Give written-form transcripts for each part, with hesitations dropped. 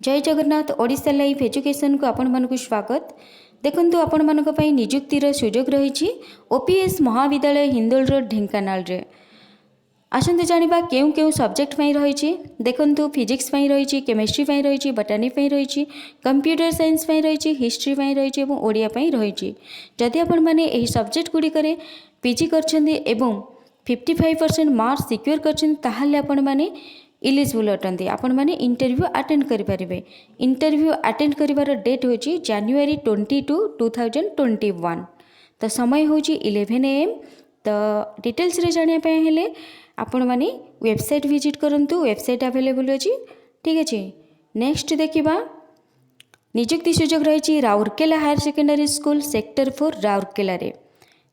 जय Jagannath Odisha live education को आपण मानक स्वागत। देखंतु आपण मानक पई नियुक्तिर सुजोग रही ओपीएस महाविद्यालय हिंदोल रोड ढेंकानाल रे। आसंतु जानिबा केउ केउ सब्जेक्ट पई रही। देखंतु फिजिक्स पई रही, केमिस्ट्री पई रही, बटानी पई रही, कंप्यूटर साइंस पई रही, हिस्ट्री पई रही एवं ओडिया पई रही। जदि आपण माने एही सब्जेक्ट गुडी करे पीजी करछन्ती एवं 55% मार्क्स सिक्योर करछन्ती ताहाले आपण माने इलिजिबल अटंती। आपण माने इंटरव्यू अटेंड करि परिबे। इंटरव्यू अटेंड करिवार डेट होची जनवरी 22 2021। तो समय होची 11 AM। तो डिटेल्स रे जानिया पे हेले आपण माने वेबसाइट विजिट करंतु। वेबसाइट अवेलेबल अछि, ठीक अछि। नेक्स्ट देखिबा नियुक्ति सुजोग रही Rourkela higher secondary school sector 4 Rourkela रे।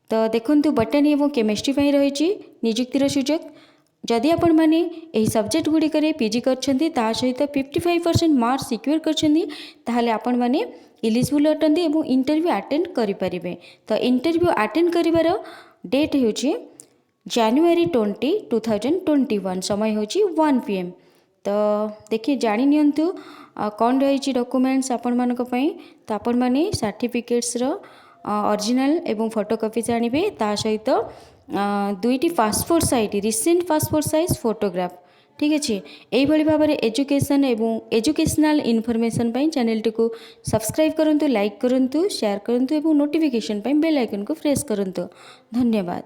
तो देखंतु बटानी एवं केमिस्ट्री पई रही नियुक्तिर सुजोग। जदि आपण माने एही सब्जेक्ट गुडी करे पीजी करछन्ती ता सहित 55% मार्क्स सिक्योर करछन्ती ताहाले आपण माने इलिजिबल अटंती एवं इंटरव्यू अटेंड करि परिबे। तो इंटरव्यू अटेंड करिवार डेट होची जनवरी 20 2021। समय होची 1 PM। तो देखिए जानि नियंतु कौन रही डॉक्यूमेंट्स आपण मानक पई। तो आपण माने सर्टिफिकेट्स रो ओरिजिनल एवं फोटोकॉपी जानिबे ता सहित दुईटी passport size recent passport size photograph, ठीक अच्छे। यही भाव में एजुकेशन एवं एजुकेशनल इनफॉरमेशन चैनल टी को सब्सक्राइब करंतु, लाइक करंतु, शेयर करंतु एवं नोटिफिकेशन बेल आइकन को प्रेस करंतु। धन्यवाद।